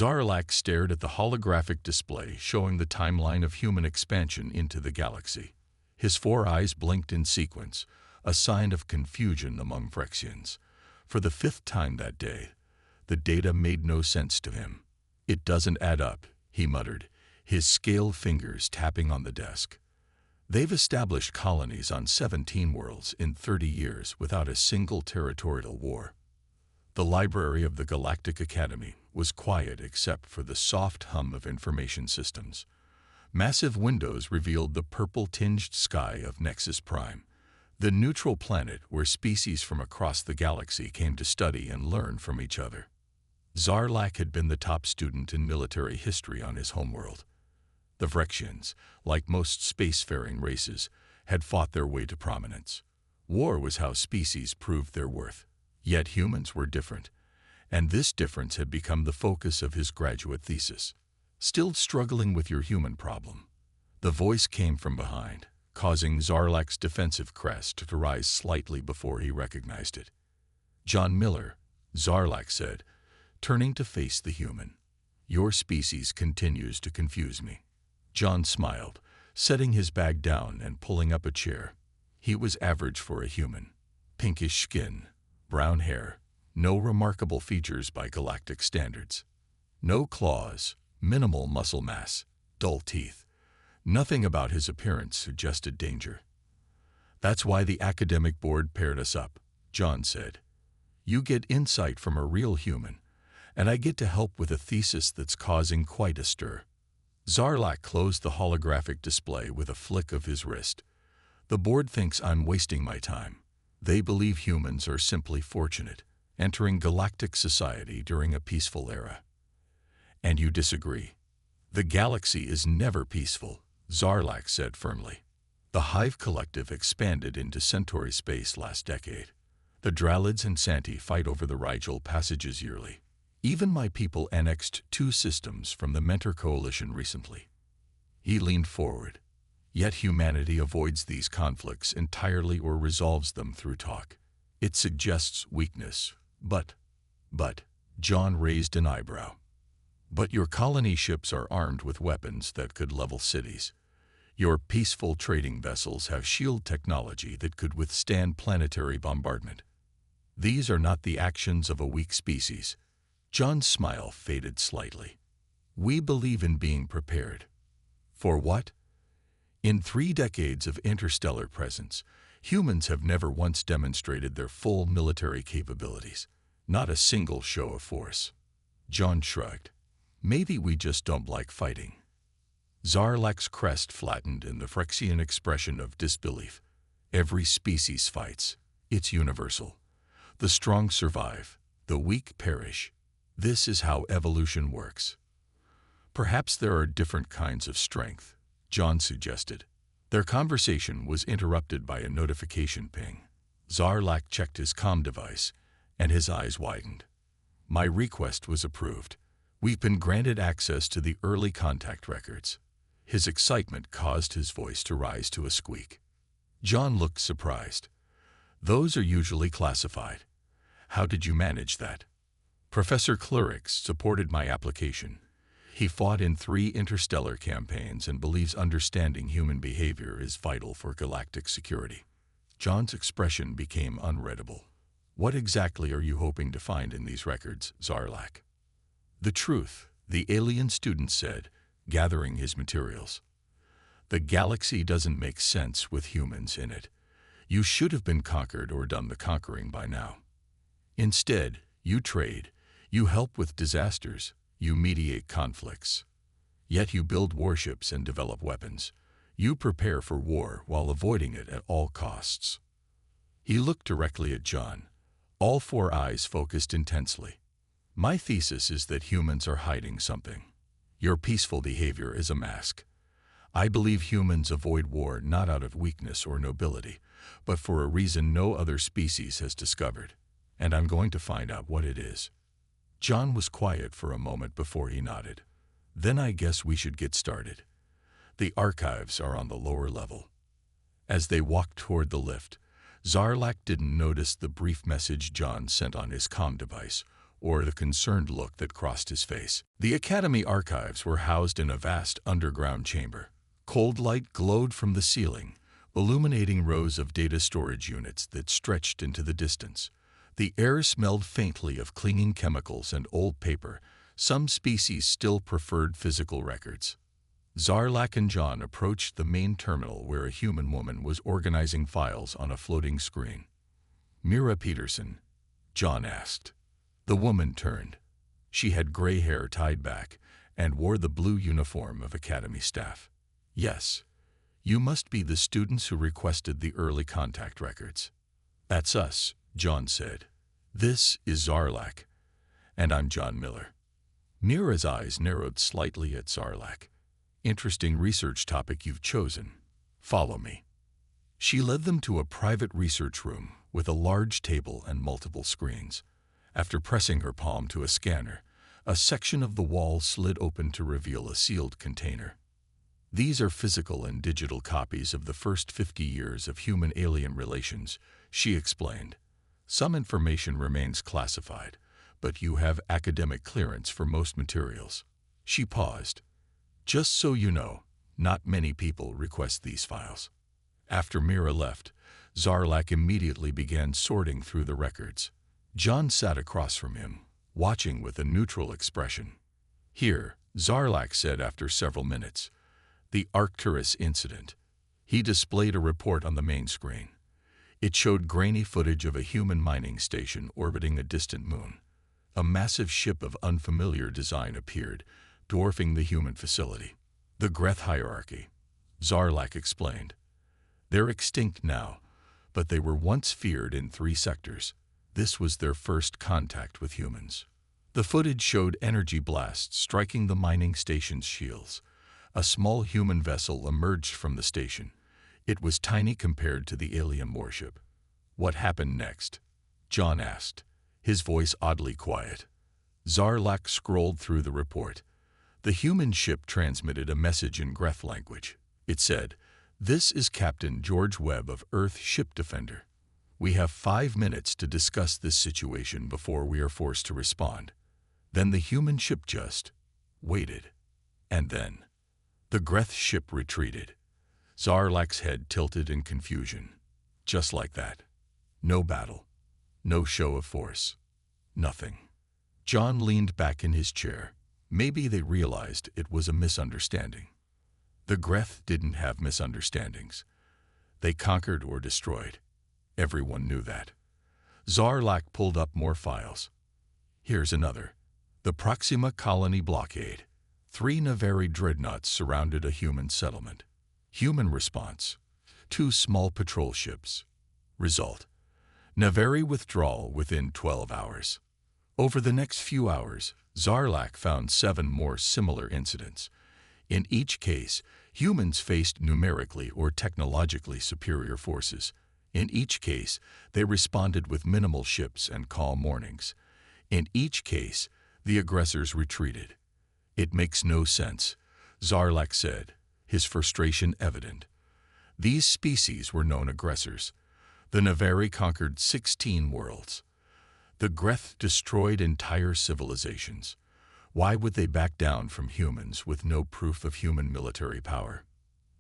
Zarlak stared at the holographic display showing the timeline of human expansion into the galaxy. His 4 eyes blinked in sequence, a sign of confusion among Phyrexians. For the 5th time that day, the data made no sense to him. "It doesn't add up," he muttered, his scaled fingers tapping on the desk. "They've established colonies on 17 worlds in 30 years without a single territorial war." The library of the Galactic Academy was quiet except for the soft hum of information systems. Massive windows revealed the purple-tinged sky of Nexus Prime, the neutral planet where species from across the galaxy came to study and learn from each other. Zarlak had been the top student in military history on his homeworld. The Phyrexians, like most spacefaring races, had fought their way to prominence. War was how species proved their worth. Yet humans were different, and this difference had become the focus of his graduate thesis. "Still struggling with your human problem?" The voice came from behind, causing Zarlak's defensive crest to rise slightly before he recognized it. "John Miller," Zarlak said, turning to face the human. "Your species continues to confuse me." John smiled, setting his bag down and pulling up a chair. He was average for a human. Pinkish skin, brown hair, no remarkable features by galactic standards. No claws, minimal muscle mass, dull teeth. Nothing about his appearance suggested danger. "That's why the academic board paired us up," John said. "You get insight from a real human, and I get to help with a thesis that's causing quite a stir." Zarlak closed the holographic display with a flick of his wrist. "The board thinks I'm wasting my time. They believe humans are simply fortunate, entering galactic society during a peaceful era." "And you disagree?" "The galaxy is never peaceful," Zarlak said firmly. "The Hive Collective expanded into Centauri space last decade. The Dralids and Santi fight over the Rigel passages yearly. Even my people annexed 2 systems from the Mentor Coalition recently." He leaned forward. "Yet humanity avoids these conflicts entirely or resolves them through talk. It suggests weakness. But, John raised an eyebrow. "But your colony ships are armed with weapons that could level cities. Your peaceful trading vessels have shield technology that could withstand planetary bombardment. These are not the actions of a weak species." John's smile faded slightly. "We believe in being prepared." "For what?" "In 3 decades of interstellar presence, humans have never once demonstrated their full military capabilities. Not a single show of force." John shrugged. "Maybe we just don't like fighting." Zarlak's crest flattened in the Phyrexian expression of disbelief. "Every species fights. It's universal. The strong survive, the weak perish. This is how evolution works." "Perhaps there are different kinds of strength," John suggested. Their conversation was interrupted by a notification ping. Zarlak checked his comm device, and his eyes widened. "My request was approved. We've been granted access to the early contact records." His excitement caused his voice to rise to a squeak. John looked surprised. "Those are usually classified. How did you manage that?" "Professor Klurix supported my application. He fought in 3 interstellar campaigns and believes understanding human behavior is vital for galactic security." John's expression became unreadable. "What exactly are you hoping to find in these records, Zarlak?" "The truth," the alien student said, gathering his materials. "The galaxy doesn't make sense with humans in it. You should have been conquered or done the conquering by now. Instead, you trade, you help with disasters, you mediate conflicts. Yet you build warships and develop weapons. You prepare for war while avoiding it at all costs." He looked directly at John, all 4 eyes focused intensely. "My thesis is that humans are hiding something. Your peaceful behavior is a mask. I believe humans avoid war not out of weakness or nobility, but for a reason no other species has discovered, and I'm going to find out what it is." John was quiet for a moment before he nodded. "Then I guess we should get started. The archives are on the lower level." As they walked toward the lift, Zarlak didn't notice the brief message John sent on his comm device, or the concerned look that crossed his face. The Academy archives were housed in a vast underground chamber. Cold light glowed from the ceiling, illuminating rows of data storage units that stretched into the distance. The air smelled faintly of clinging chemicals and old paper. Some species still preferred physical records. Zarlak and John approached the main terminal where a human woman was organizing files on a floating screen. "Mira Peterson?" John asked. The woman turned. She had gray hair tied back and wore the blue uniform of Academy staff. "Yes. You must be the students who requested the early contact records." "That's us," John said. "This is Zarlak, and I'm John Miller." Mira's eyes narrowed slightly at Zarlak. "Interesting research topic you've chosen. Follow me." She led them to a private research room with a large table and multiple screens. After pressing her palm to a scanner, a section of the wall slid open to reveal a sealed container. "These are physical and digital copies of the first 50 years of human-alien relations," she explained. "Some information remains classified, but you have academic clearance for most materials." She paused. "Just so you know, not many people request these files." After Mira left, Zarlak immediately began sorting through the records. John sat across from him, watching with a neutral expression. "Here," Zarlak said after several minutes, "the Arcturus incident." He displayed a report on the main screen. It showed grainy footage of a human mining station orbiting a distant moon. A massive ship of unfamiliar design appeared, dwarfing the human facility. "The Greth hierarchy," Zarlak explained. "They're extinct now, but they were once feared in 3 sectors. This was their first contact with humans." The footage showed energy blasts striking the mining station's shields. A small human vessel emerged from the station. It was tiny compared to the alien warship. "What happened next?" John asked, his voice oddly quiet. Zarlak scrolled through the report. The human ship transmitted a message in Greth language. It said, "This is Captain George Webb of Earth Ship Defender. We have 5 minutes to discuss this situation before we are forced to respond." Then the human ship just waited. And then the Greth ship retreated. Zarlak's head tilted in confusion. Just like that. No battle. No show of force. Nothing. John leaned back in his chair. Maybe they realized it was a misunderstanding. The Greth didn't have misunderstandings. They conquered or destroyed. Everyone knew that. Zarlak pulled up more files. Here's another. The Proxima Colony Blockade. 3 Navari dreadnoughts surrounded a human settlement. Human response. 2 small patrol ships. Result. Navari withdrawal within 12 hours. Over the next few hours, Zarlak found 7 more similar incidents. In each case, humans faced numerically or technologically superior forces. In each case, they responded with minimal ships and calm warnings. In each case, the aggressors retreated. "It makes no sense," Zarlak said, his frustration evident. These species were known aggressors. The Navari conquered 16 worlds. The Greth destroyed entire civilizations. Why would they back down from humans with no proof of human military power?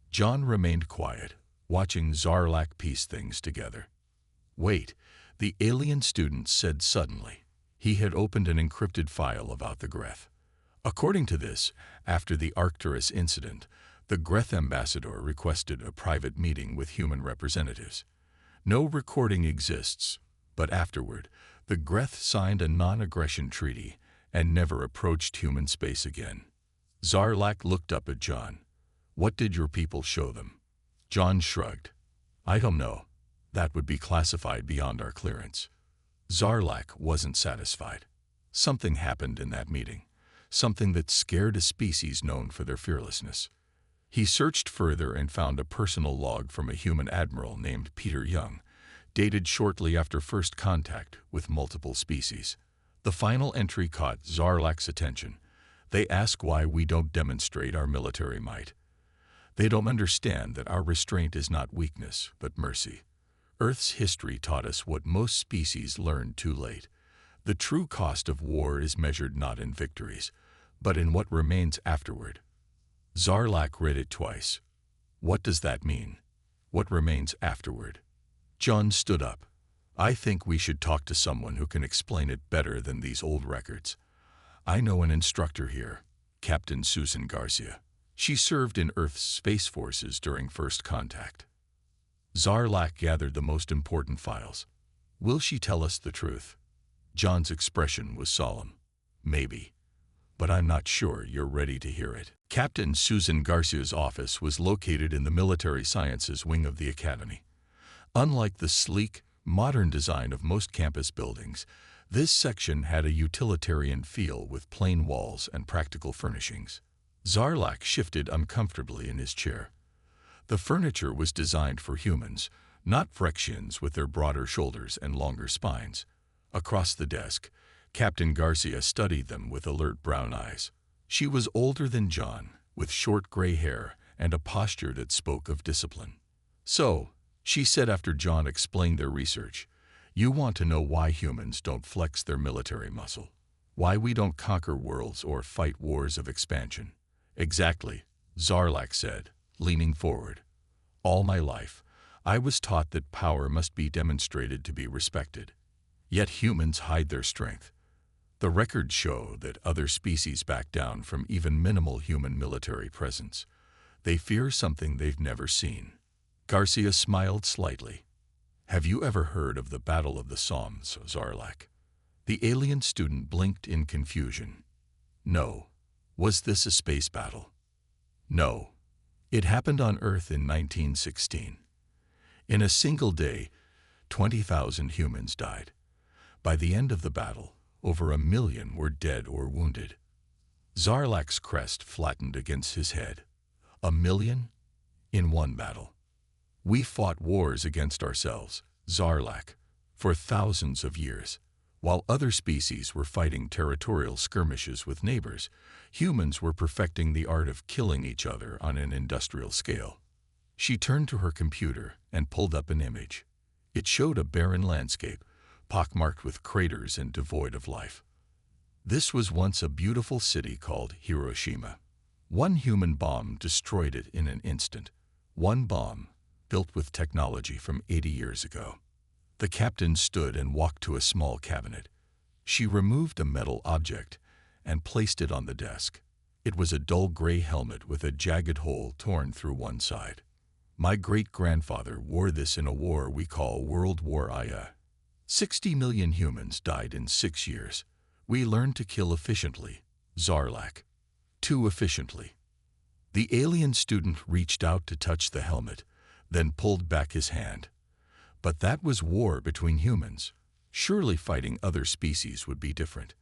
John remained quiet, watching Zarlak piece things together. "Wait," the alien student said suddenly. He had opened an encrypted file about the Greth. According to this, after the Arcturus incident, the Greth ambassador requested a private meeting with human representatives. No recording exists, but afterward, the Greth signed a non-aggression treaty and never approached human space again. Zarlak looked up at John. "What did your people show them?" John shrugged. "I don't know. That would be classified beyond our clearance." Zarlak wasn't satisfied. Something happened in that meeting, something that scared a species known for their fearlessness. He searched further and found a personal log from a human admiral named Peter Young, dated shortly after first contact with multiple species. The final entry caught Zarlak's attention. "They ask why we don't demonstrate our military might. They don't understand that our restraint is not weakness, but mercy. Earth's history taught us what most species learned too late. The true cost of war is measured not in victories, but in what remains afterward. Zarlak read it twice. What does that mean? What remains afterward? John stood up. I think we should talk to someone who can explain it better than these old records. I know an instructor here, Captain Susan Garcia. She served in Earth's Space Forces during First Contact. Zarlak gathered the most important files. Will she tell us the truth? John's expression was solemn. Maybe. But I'm not sure you're ready to hear it. Captain Susan Garcia's office was located in the Military Sciences wing of the Academy. Unlike the sleek, modern design of most campus buildings, this section had a utilitarian feel with plain walls and practical furnishings. Zarlak shifted uncomfortably in his chair. The furniture was designed for humans, not Phyrexians with their broader shoulders and longer spines. Across the desk, Captain Garcia studied them with alert brown eyes. She was older than John, with short gray hair and a posture that spoke of discipline. So, she said after John explained their research, you want to know why humans don't flex their military muscle? Why we don't conquer worlds or fight wars of expansion? Exactly, Zarlak said, leaning forward. All my life, I was taught that power must be demonstrated to be respected. Yet humans hide their strength. The records show that other species back down from even minimal human military presence. They fear something they've never seen. Garcia smiled slightly. Have you ever heard of the Battle of the Somme, Zarlak? The alien student blinked in confusion. No. Was this a space battle? No. It happened on Earth in 1916. In a single day, 20,000 humans died. By the end of the battle, over 1 million were dead or wounded. Zarlak's crest flattened against his head. 1 million? In one battle. We fought wars against ourselves, Zarlak, for thousands of years. While other species were fighting territorial skirmishes with neighbors, humans were perfecting the art of killing each other on an industrial scale. She turned to her computer and pulled up an image. It showed a barren landscape, pockmarked with craters and devoid of life. This was once a beautiful city called Hiroshima. One human bomb destroyed it in an instant. One bomb, built with technology from 80 years ago. The captain stood and walked to a small cabinet. She removed a metal object and placed it on the desk. It was a dull gray helmet with a jagged hole torn through one side. My great-grandfather wore this in a war we call World War I. 60 million humans died in 6 years. We learned to kill efficiently, Zarlak. Too efficiently. The alien student reached out to touch the helmet, then pulled back his hand. But that was war between humans. Surely fighting other species would be different.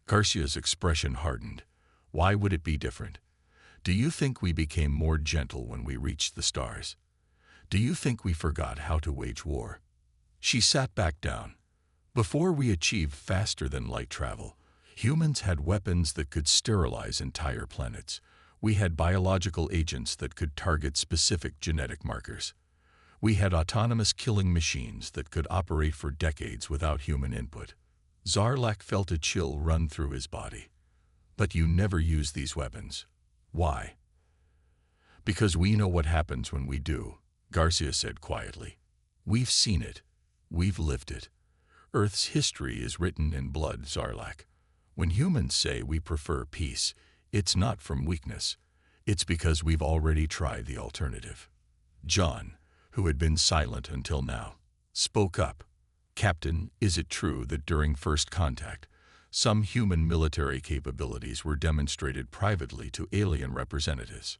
Garcia's expression hardened. Why would it be different? Do you think we became more gentle when we reached the stars? Do you think we forgot how to wage war? She sat back down. Before we achieved faster-than-light travel, humans had weapons that could sterilize entire planets. We had biological agents that could target specific genetic markers. We had autonomous killing machines that could operate for decades without human input. Zarlak felt a chill run through his body. But you never use these weapons. Why? Because we know what happens when we do, Garcia said quietly. We've seen it. We've lived it. Earth's history is written in blood, Zarlak. When humans say we prefer peace, it's not from weakness. It's because we've already tried the alternative. John, who had been silent until now, spoke up. Captain, is it true that during First Contact, some human military capabilities were demonstrated privately to alien representatives?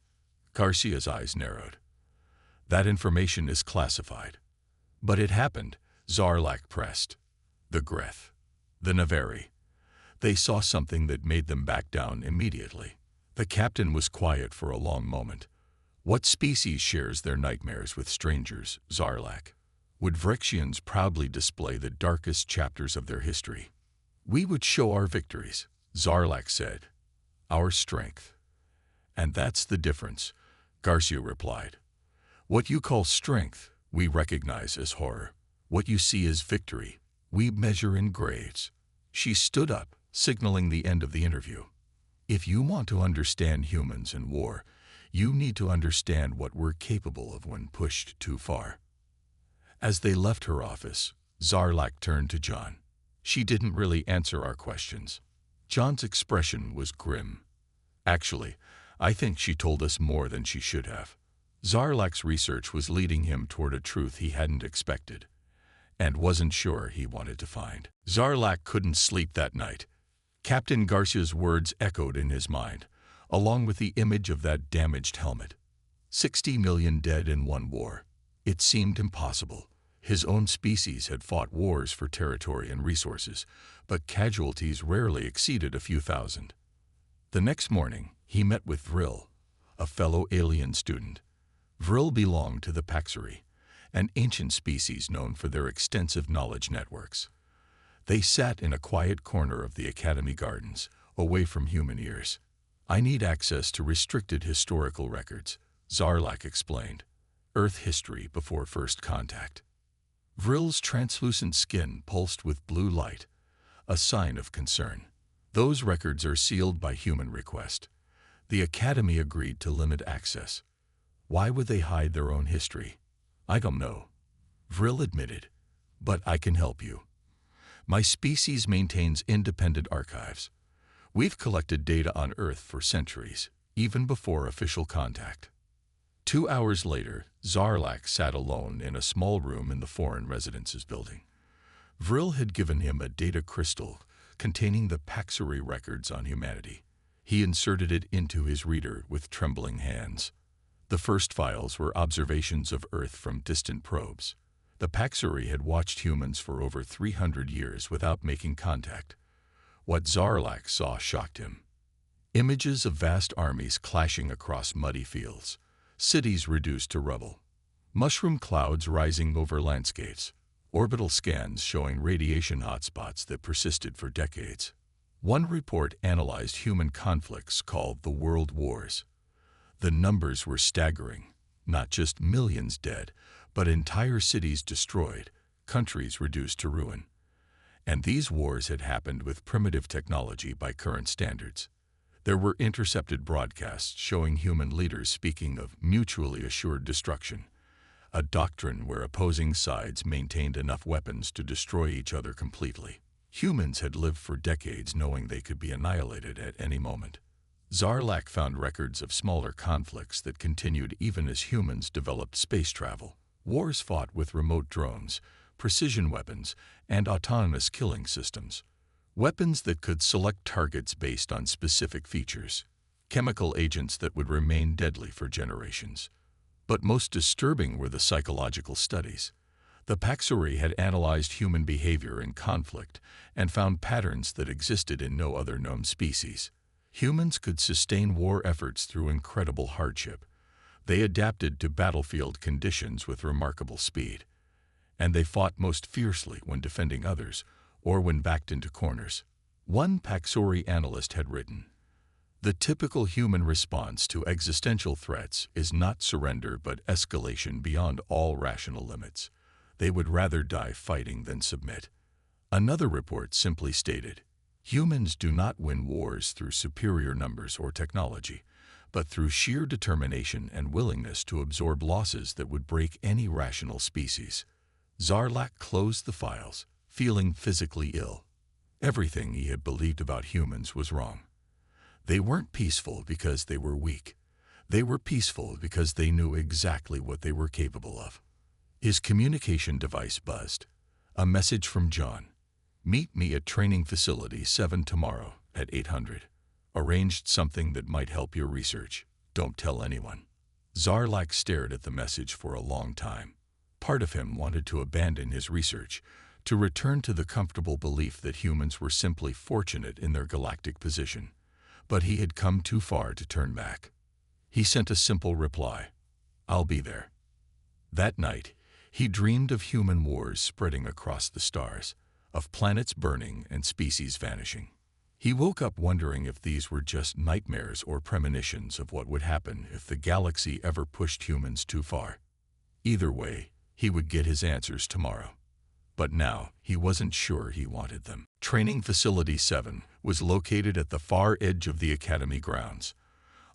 Garcia's eyes narrowed. That information is classified. But it happened, Zarlak pressed. The Greth, the Navari. They saw something that made them back down immediately. The captain was quiet for a long moment. What species shares their nightmares with strangers, Zarlak? Would Phyrexians proudly display the darkest chapters of their history? We would show our victories, Zarlak said. Our strength. And that's the difference, Garcia replied. What you call strength, we recognize as horror. What you see as victory, we measure in grades. She stood up, signaling the end of the interview. If you want to understand humans and war, you need to understand what we're capable of when pushed too far. As they left her office, Zarlak turned to John. She didn't really answer our questions. John's expression was grim. Actually, I think she told us more than she should have. Zarlak's research was leading him toward a truth he hadn't expected, and wasn't sure he wanted to find. Zarlak couldn't sleep that night. Captain Garcia's words echoed in his mind, along with the image of that damaged helmet. 60 million dead in one war. It seemed impossible. His own species had fought wars for territory and resources, but casualties rarely exceeded a few thousand. The next morning, he met with Vril, a fellow alien student. Vril belonged to the Paxari, an ancient species known for their extensive knowledge networks. They sat in a quiet corner of the Academy Gardens, away from human ears. I need access to restricted historical records, Zarlak explained. Earth history before first contact. Vril's translucent skin pulsed with blue light, a sign of concern. Those records are sealed by human request. The Academy agreed to limit access. Why would they hide their own history? I don't know, Vril admitted, but I can help you. My species maintains independent archives. We've collected data on Earth for centuries, even before official contact. 2 hours later, Zarlak sat alone in a small room in the Foreign Residences building. Vril had given him a data crystal containing the Paxari records on humanity. He inserted it into his reader with trembling hands. The first files were observations of Earth from distant probes. The Paxari had watched humans for over 300 years without making contact. What Zarlak saw shocked him. Images of vast armies clashing across muddy fields, cities reduced to rubble, mushroom clouds rising over landscapes, orbital scans showing radiation hotspots that persisted for decades. One report analyzed human conflicts called the World Wars. The numbers were staggering, not just millions dead, but entire cities destroyed, countries reduced to ruin. And these wars had happened with primitive technology by current standards. There were intercepted broadcasts showing human leaders speaking of mutually assured destruction, a doctrine where opposing sides maintained enough weapons to destroy each other completely. Humans had lived for decades knowing they could be annihilated at any moment. Zarlak found records of smaller conflicts that continued even as humans developed space travel. Wars fought with remote drones, precision weapons, and autonomous killing systems. Weapons that could select targets based on specific features. Chemical agents that would remain deadly for generations. But most disturbing were the psychological studies. The Paxari had analyzed human behavior in conflict and found patterns that existed in no other known species. Humans could sustain war efforts through incredible hardship. They adapted to battlefield conditions with remarkable speed. And they fought most fiercely when defending others, or when backed into corners. One Paxari analyst had written, "The typical human response to existential threats is not surrender but escalation beyond all rational limits. They would rather die fighting than submit." Another report simply stated, "Humans do not win wars through superior numbers or technology, but through sheer determination and willingness to absorb losses that would break any rational species." Zarlak closed the files, feeling physically ill. Everything he had believed about humans was wrong. They weren't peaceful because they were weak. They were peaceful because they knew exactly what they were capable of. His communication device buzzed. A message from John. "Meet me at Training Facility 7 tomorrow at 800. Arranged something that might help your research. Don't tell anyone." Zarlak stared at the message for a long time. Part of him wanted to abandon his research, to return to the comfortable belief that humans were simply fortunate in their galactic position. But he had come too far to turn back. He sent a simple reply, "I'll be there." That night, he dreamed of human wars spreading across the stars, of planets burning and species vanishing. He woke up wondering if these were just nightmares or premonitions of what would happen if the galaxy ever pushed humans too far. Either way, he would get his answers tomorrow. but now he wasn't sure he wanted them. Training Facility 7 was located at the far edge of the academy grounds.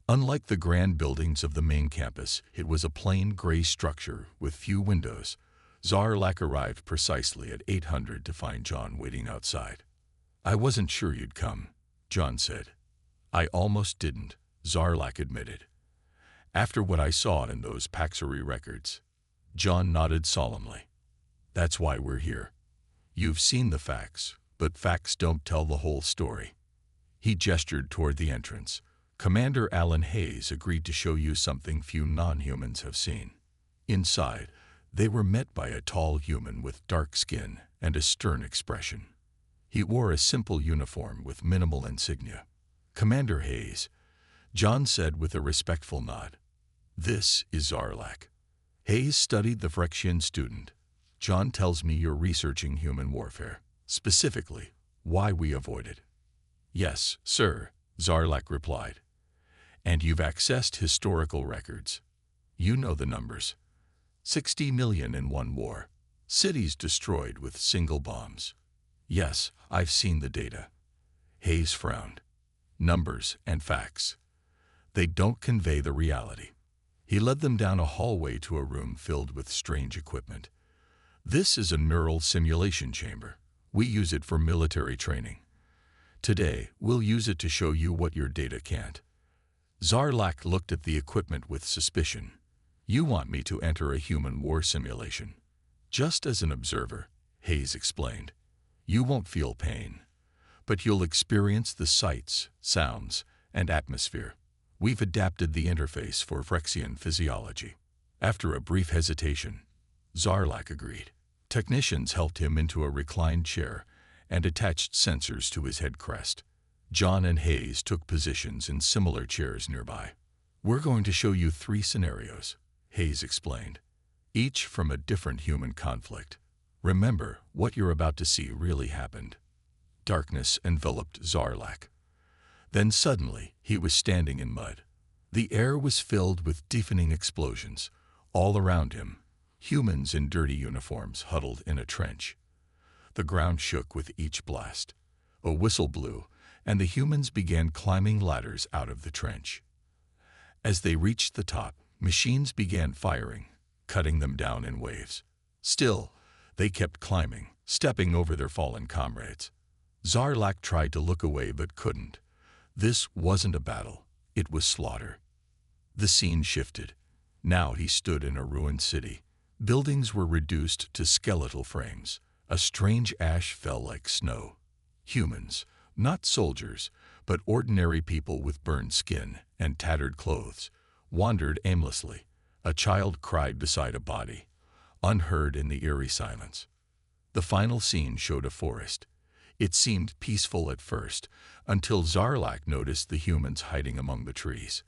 Unlike the grand buildings of the main campus, it was a plain gray structure with few windows. Zarlak arrived precisely at 800 to find John waiting outside. "I wasn't sure you'd come," John said. "I almost didn't," Zarlak admitted. "After what I saw in those Paxery records." John nodded solemnly. "That's why we're here. You've seen the facts, but facts don't tell the whole story." He gestured toward the entrance. "Commander Alan Hayes agreed to show you something few non-humans have seen." Inside, they were met by a tall human with dark skin and a stern expression. He wore a simple uniform with minimal insignia. "Commander Hayes," John said with a respectful nod. "This is Zarlak." Hayes studied the Phyrexian student. "John tells me you're researching human warfare, specifically why we avoid it." "Yes, sir," Zarlak replied. "And you've accessed historical records. You know the numbers. 60 million in one war. Cities destroyed with single bombs." "Yes, I've seen the data." Hayes frowned. "Numbers and facts. They don't convey the reality." He led them down a hallway to a room filled with strange equipment. "This is a neural simulation chamber. We use it for military training. Today, we'll use it to show you what your data can't." Zarlak looked at the equipment with suspicion. "You want me to enter a human war simulation?" "Just as an observer," Hayes explained. "You won't feel pain, but you'll experience the sights, sounds, and atmosphere. We've adapted the interface for Phyrexian physiology." After a brief hesitation, Zarlak agreed. Technicians helped him into a reclined chair and attached sensors to his head crest. John and Hayes took positions in similar chairs nearby. "We're going to show you 3 scenarios," Hayes explained, "each from a different human conflict. Remember, what you're about to see really happened." Darkness enveloped Zarlak. Then suddenly, he was standing in mud. The air was filled with deafening explosions. All around him, humans in dirty uniforms huddled in a trench. The ground shook with each blast. A whistle blew, and the humans began climbing ladders out of the trench. As they reached the top, machines began firing, cutting them down in waves. Still, they kept climbing, stepping over their fallen comrades. Zarlak tried to look away but couldn't. This wasn't a battle, it was slaughter. The scene shifted. Now he stood in a ruined city. Buildings were reduced to skeletal frames. A strange ash fell like snow. Humans, not soldiers, but ordinary people with burned skin and tattered clothes, wandered aimlessly. A child cried beside a body, unheard in the eerie silence. The final scene showed a forest. It seemed peaceful at first, until Zarlak noticed the humans hiding among the trees.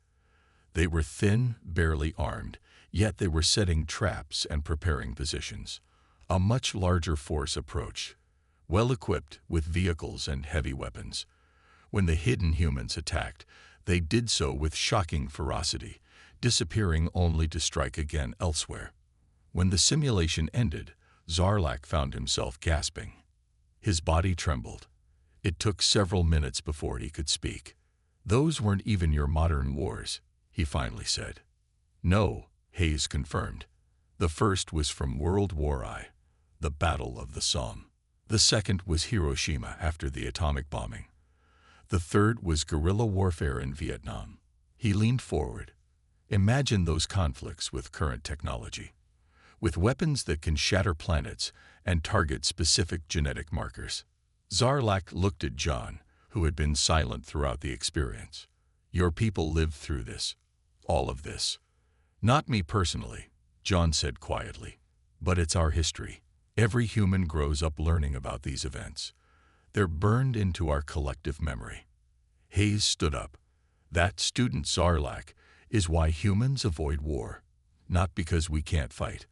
They were thin, barely armed, yet they were setting traps and preparing positions. A much larger force approached, well-equipped with vehicles and heavy weapons. When the hidden humans attacked, they did so with shocking ferocity, disappearing only to strike again elsewhere. When the simulation ended, Zarlak found himself gasping. His body trembled. It took several minutes before he could speak. "Those weren't even your modern wars," he finally said. "No," Hayes confirmed. "The first was from World War I, the Battle of the Somme. The second was Hiroshima after the atomic bombing. The third was guerrilla warfare in Vietnam." He leaned forward. "Imagine those conflicts with current technology, with weapons that can shatter planets and target specific genetic markers." Zarlak looked at John, who had been silent throughout the experience. "Your people lived through this, all of this." "Not me personally," John said quietly, "but it's our history. Every human grows up learning about these events. They're burned into our collective memory." Hayes stood up. "That, Student Zarlak, is why humans avoid war. Not because we can't fight,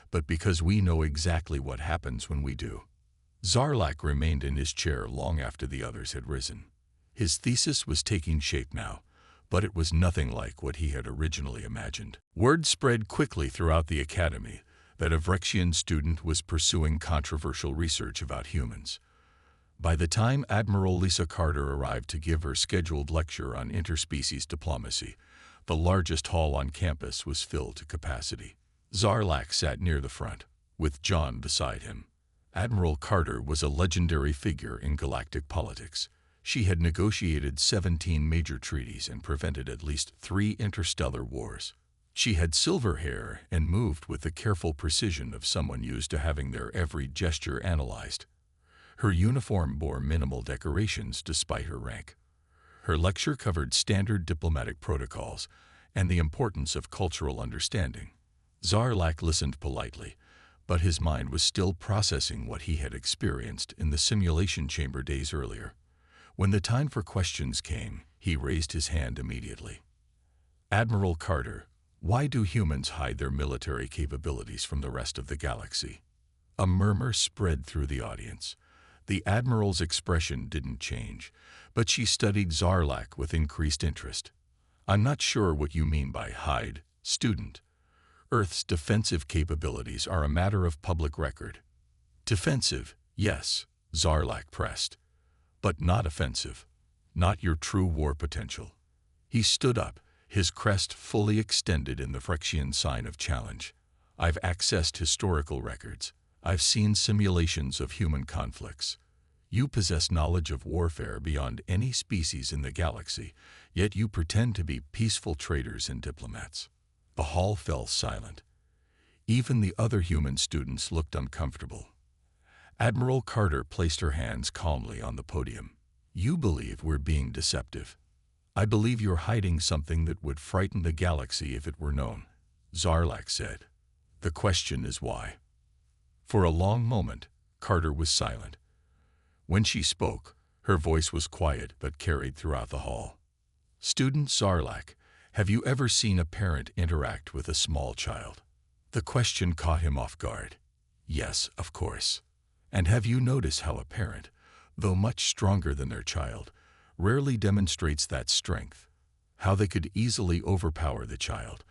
but because we know exactly what happens when we do." Zarlak remained in his chair long after the others had risen. His thesis was taking shape now, but it was nothing like what he had originally imagined. Word spread quickly throughout the academy that a Vrexian student was pursuing controversial research about humans. By the time Admiral Lisa Carter arrived to give her scheduled lecture on interspecies diplomacy, the largest hall on campus was filled to capacity. Zarlak sat near the front, with John beside him. Admiral Carter was a legendary figure in galactic politics. She had negotiated 17 major treaties and prevented at least 3 interstellar wars. She had silver hair and moved with the careful precision of someone used to having their every gesture analyzed. Her uniform bore minimal decorations despite her rank. Her lecture covered standard diplomatic protocols and the importance of cultural understanding. Zarlak listened politely, but his mind was still processing what he had experienced in the simulation chamber days earlier. When the time for questions came, he raised his hand immediately. Admiral Carter, why do humans hide their military capabilities from the rest of the galaxy? A murmur spread through the audience. The Admiral's expression didn't change, but she studied Zarlak with increased interest. I'm not sure what you mean by hide, student. Earth's defensive capabilities are a matter of public record. Defensive, yes, Zarlak pressed, but not offensive. Not your true war potential. He stood up, his crest fully extended in the Vrexian sign of challenge. I've accessed historical records. I've seen simulations of human conflicts. You possess knowledge of warfare beyond any species in the galaxy, yet you pretend to be peaceful traders and diplomats. The hall fell silent. Even the other human students looked uncomfortable. Admiral Carter placed her hands calmly on the podium. You believe we're being deceptive. I believe you're hiding something that would frighten the galaxy if it were known, Zarlak said. The question is why. For a long moment, Carter was silent. When she spoke, her voice was quiet but carried throughout the hall. Student Zarlak, have you ever seen a parent interact with a small child? The question caught him off guard. Yes, of course. And have you noticed how a parent, though much stronger than their child, rarely demonstrates that strength? How they could easily overpower the child,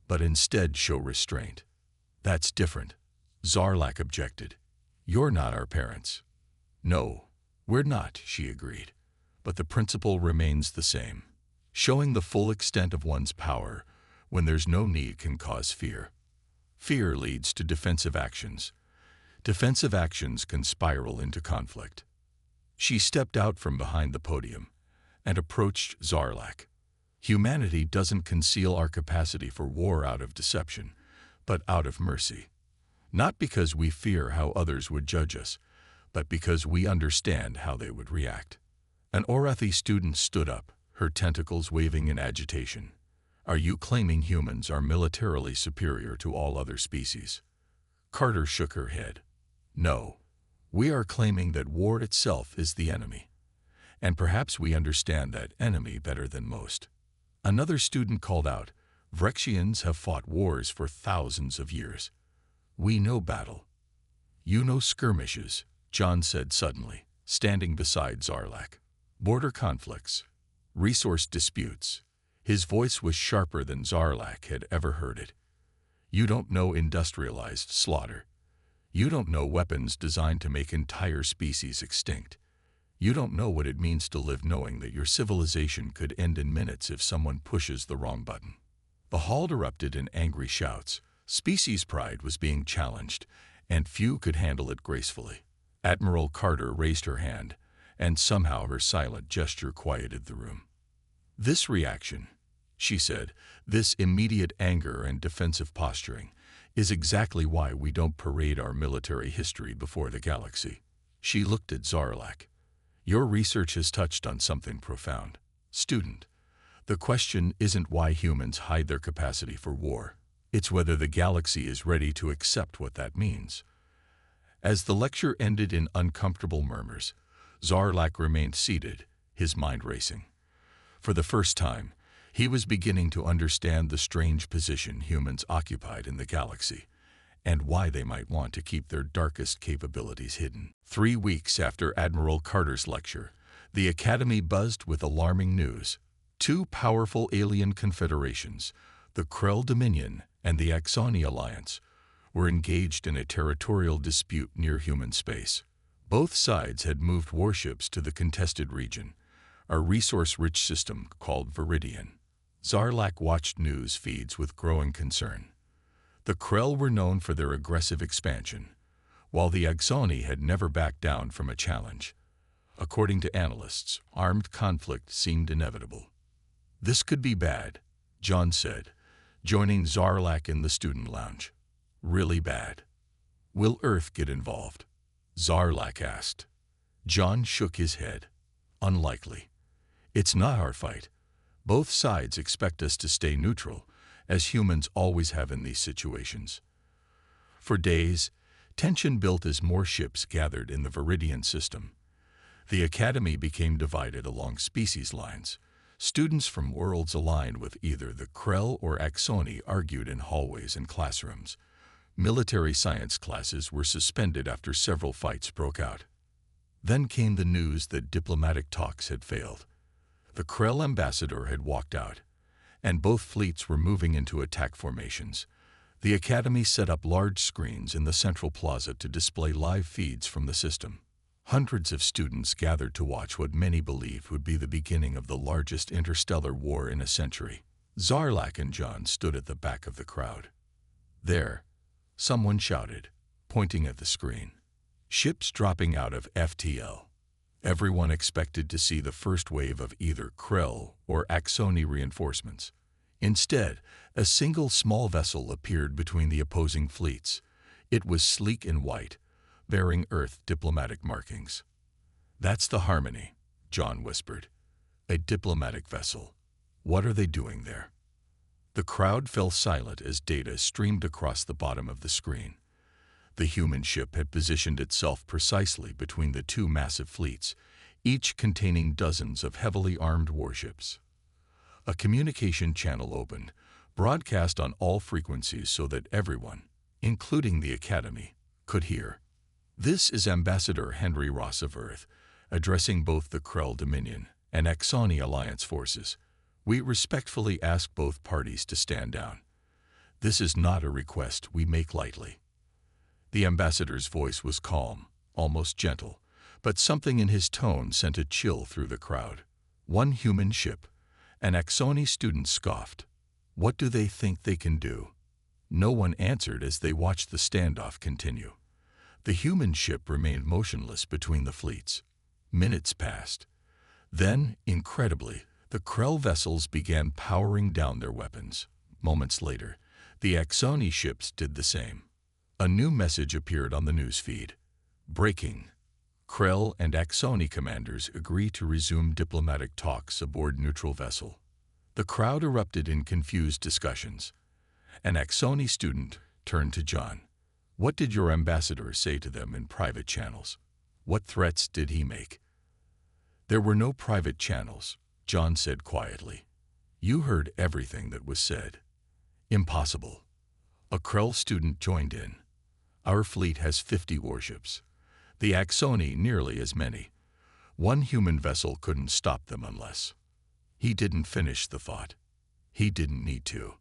but instead show restraint. That's different, Zarlak objected. You're not our parents. No, we're not, she agreed. But the principle remains the same. Showing the full extent of one's power when there's no need can cause fear. Fear leads to defensive actions. Defensive actions can spiral into conflict. She stepped out from behind the podium and approached Zarlak. Humanity doesn't conceal our capacity for war out of deception, but out of mercy. Not because we fear how others would judge us, but because we understand how they would react. An Orathi student stood up, her tentacles waving in agitation. Are you claiming humans are militarily superior to all other species? Carter shook her head. No, we are claiming that war itself is the enemy. And perhaps we understand that enemy better than most. Another student called out, Vrexians have fought wars for thousands of years. We know battle. You know skirmishes, John said suddenly, standing beside Zarlak. Border conflicts, resource disputes. His voice was sharper than Zarlak had ever heard it. You don't know industrialized slaughter. You don't know weapons designed to make entire species extinct. You don't know what it means to live knowing that your civilization could end in minutes if someone pushes the wrong button. The hall erupted in angry shouts. Species pride was being challenged, and few could handle it gracefully. Admiral Carter raised her hand, and somehow her silent gesture quieted the room. This reaction, she said, this immediate anger and defensive posturing, is exactly why we don't parade our military history before the galaxy. She looked at Zarlak. Your research has touched on something profound. Student, the question isn't why humans hide their capacity for war. It's whether the galaxy is ready to accept what that means. As the lecture ended in uncomfortable murmurs, Zarlak remained seated, his mind racing. For the first time, he was beginning to understand the strange position humans occupied in the galaxy, and why they might want to keep their darkest capabilities hidden. 3 weeks after Admiral Carter's lecture, the Academy buzzed with alarming news. 2 powerful alien confederations, the Krell Dominion and the Axoni Alliance, were engaged in a territorial dispute near human space. Both sides had moved warships to the contested region, a resource-rich system called Viridian. Zarlak watched news feeds with growing concern. The Krell were known for their aggressive expansion, while the Axoni had never backed down from a challenge. According to analysts, armed conflict seemed inevitable. "This could be bad," John said, joining Zarlak in the student lounge. "Really bad." "Will Earth get involved?" Zarlak asked. John shook his head. "Unlikely. It's not our fight. Both sides expect us to stay neutral, as humans always have in these situations." For days, tension built as more ships gathered in the Viridian system. The Academy became divided along species lines. Students from worlds aligned with either the Krell or Axoni argued in hallways and classrooms. Military science classes were suspended after several fights broke out. Then came the news that diplomatic talks had failed. The Krell ambassador had walked out, and both fleets were moving into attack formations. The Academy set up large screens in the central plaza to display live feeds from the system. Hundreds of students gathered to watch what many believed would be the beginning of the largest interstellar war in a century. Zarlak and John stood at the back of the crowd. "There," someone shouted, pointing at the screen. "Ships dropping out of FTL." Everyone expected to see the first wave of either Krell or Axoni reinforcements. Instead, a single small vessel appeared between the opposing fleets. It was sleek and white, bearing Earth diplomatic markings. "That's the Harmony," John whispered. "A diplomatic vessel. What are they doing there?" The crowd fell silent as data streamed across the bottom of the screen. The human ship had positioned itself precisely between the two massive fleets, each containing dozens of heavily armed warships. A communication channel opened, broadcast on all frequencies so that everyone, including the Academy, could hear. "This is Ambassador Henry Ross of Earth, addressing both the Krell Dominion and Axoni Alliance forces. We respectfully ask both parties to stand down. This is not a request we make lightly." The ambassador's voice was calm, almost gentle, but something in his tone sent a chill through the crowd. "One human ship," an Axoni student scoffed. "What do they think they can do?" No one answered as they watched the standoff continue. The human ship remained motionless between the fleets. Minutes passed. Then, incredibly, the Krell vessels began powering down their weapons. Moments later, the Axoni ships did the same. A new message appeared on the newsfeed. "Breaking. Krell and Axoni commanders agree to resume diplomatic talks aboard neutral vessel." The crowd erupted in confused discussions. An Axoni student turned to John. "What did your ambassador say to them in private channels? What threats did he make?" "There were no private channels," John said quietly. "You heard everything that was said." "Impossible." A Krell student joined in. "Our fleet has 50 warships. The Axoni nearly as many. One human vessel couldn't stop them unless—" He didn't finish the thought. He didn't need to.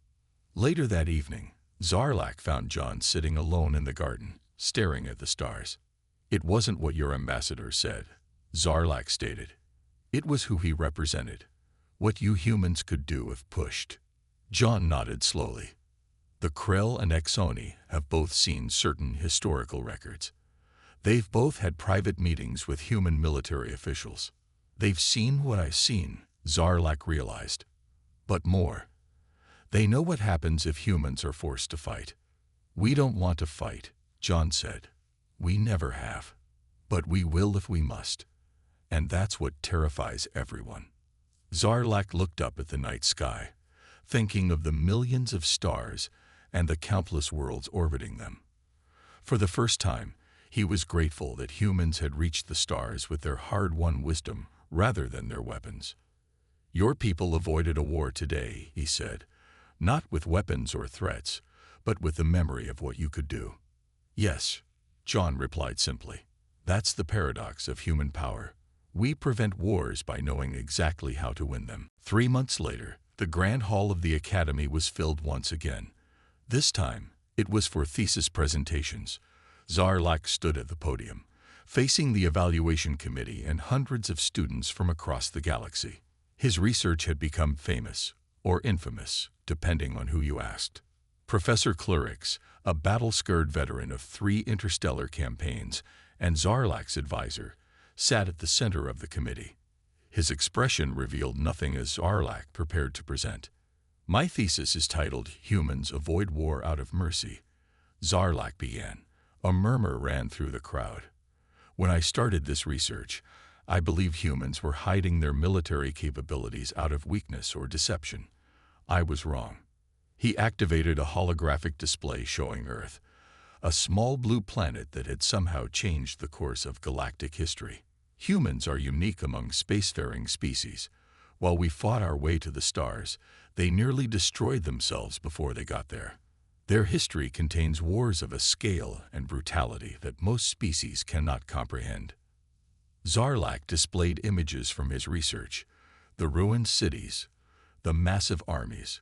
Later that evening, Zarlak found John sitting alone in the garden, staring at the stars. "It wasn't what your ambassador said," Zarlak stated. "It was who he represented. What you humans could do if pushed." John nodded slowly. The Krell and Axoni have both seen certain historical records. They've both had private meetings with human military officials. "They've seen what I've seen," Zarlak realized. "But more. They know what happens if humans are forced to fight." "We don't want to fight," John said. "We never have. But we will if we must. And that's what terrifies everyone." Zarlak looked up at the night sky, thinking of the millions of stars and the countless worlds orbiting them. For the first time, he was grateful that humans had reached the stars with their hard-won wisdom rather than their weapons. "Your people avoided a war today," he said, "not with weapons or threats, but with the memory of what you could do." "Yes," John replied simply. "That's the paradox of human power. We prevent wars by knowing exactly how to win them." 3 months later, the Grand Hall of the Academy was filled once again. This time, It was for thesis presentations. Zarlak stood at the podium, facing the evaluation committee and hundreds of students from across the galaxy. His research had become famous, or infamous, depending on who you asked. Professor Klurix, a battle-scarred veteran of 3 interstellar campaigns and Zarlak's advisor, sat at the center of the committee. His expression revealed nothing as Zarlak prepared to present. My thesis is titled, Humans Avoid War Out of Mercy. Zarlak began. A murmur ran through the crowd. When I started this research, I believed humans were hiding their military capabilities out of weakness or deception. I was wrong. He activated a holographic display showing Earth, a small blue planet that had somehow changed the course of galactic history. Humans are unique among spacefaring species. While we fought our way to the stars, they nearly destroyed themselves before they got there. Their history contains wars of a scale and brutality that most species cannot comprehend. Zarlak displayed images from his research, the ruined cities, the massive armies,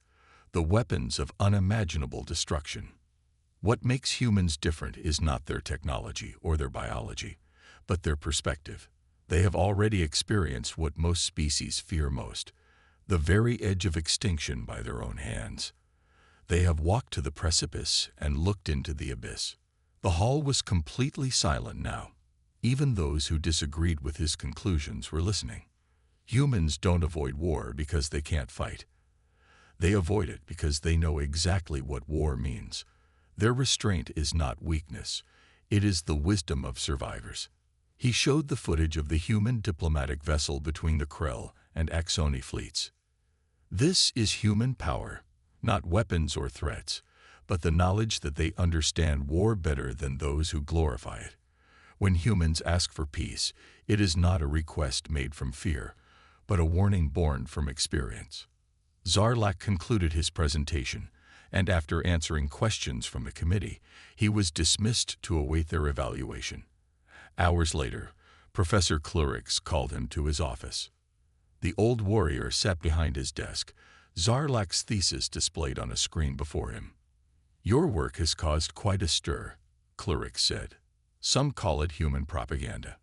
the weapons of unimaginable destruction. What makes humans different is not their technology or their biology, but their perspective. They have already experienced what most species fear most, the very edge of extinction by their own hands. They have walked to the precipice and looked into the abyss. The hall was completely silent now. Even those who disagreed with his conclusions were listening. Humans don't avoid war because they can't fight. They avoid it because they know exactly what war means. Their restraint is not weakness. It is the wisdom of survivors. He showed the footage of the human diplomatic vessel between the Krell and Axoni fleets. This is human power, not weapons or threats, but the knowledge that they understand war better than those who glorify it. When humans ask for peace, it is not a request made from fear, but a warning born from experience. Zarlak concluded his presentation, and after answering questions from the committee, he was dismissed to await their evaluation. Hours later, Professor Klurix called him to his office. The old warrior sat behind his desk, Zarlak's thesis displayed on a screen before him. Your work has caused quite a stir, Klurix said. Some call it human propaganda.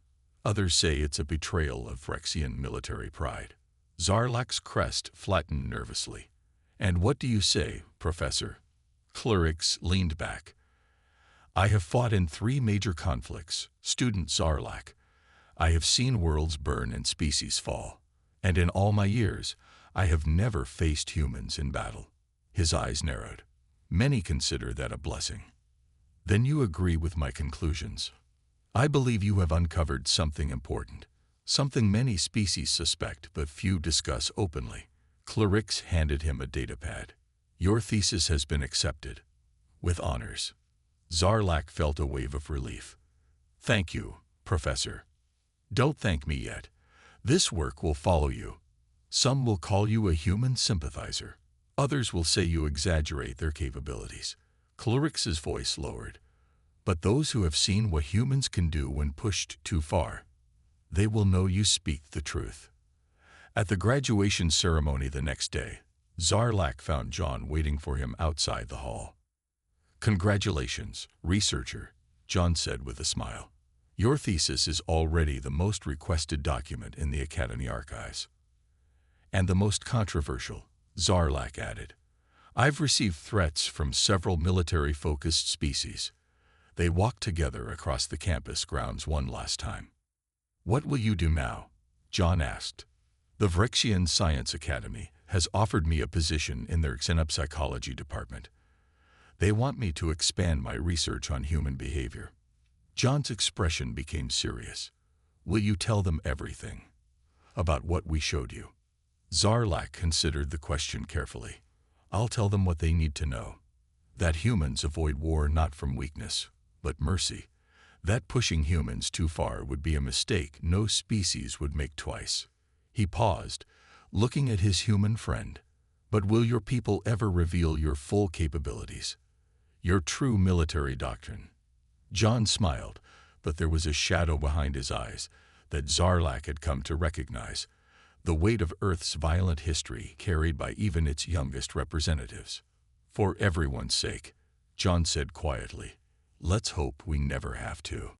Others say it's a betrayal of Phyrexian military pride. Zarlak's crest flattened nervously. And what do you say, Professor? Klurix leaned back. I have fought in 3 major conflicts, Student Zarlak. I have seen worlds burn and species fall. And in all my years, I have never faced humans in battle. His eyes narrowed. Many consider that a blessing. Then you agree with my conclusions. I believe you have uncovered something important, something many species suspect but few discuss openly. Klurix handed him a datapad. Your thesis has been accepted. With honors. Zarlak felt a wave of relief. Thank you, Professor. Don't thank me yet. This work will follow you. Some will call you a human sympathizer. Others will say you exaggerate their capabilities. Klurix's voice lowered. But those who have seen what humans can do when pushed too far, they will know you speak the truth. At the graduation ceremony the next day, Zarlak found John waiting for him outside the hall. Congratulations, researcher, John said with a smile. Your thesis is already the most requested document in the Academy archives. And the most controversial, Zarlak added. I've received threats from several military-focused species. They walked together across the campus grounds one last time. What will you do now? John asked. The Phyrexian Science Academy has offered me a position in their xenopsychology department. They want me to expand my research on human behavior. John's expression became serious. Will you tell them everything about what we showed you? Zarlak considered the question carefully. I'll tell them what they need to know. That humans avoid war not from weakness, but mercy. That pushing humans too far would be a mistake no species would make twice. He paused, looking at his human friend. But will your people ever reveal your full capabilities? Your true military doctrine? John smiled, but there was a shadow behind his eyes that Zarlak had come to recognize, the weight of Earth's violent history carried by even its youngest representatives. For everyone's sake, John said quietly. Let's hope we never have to.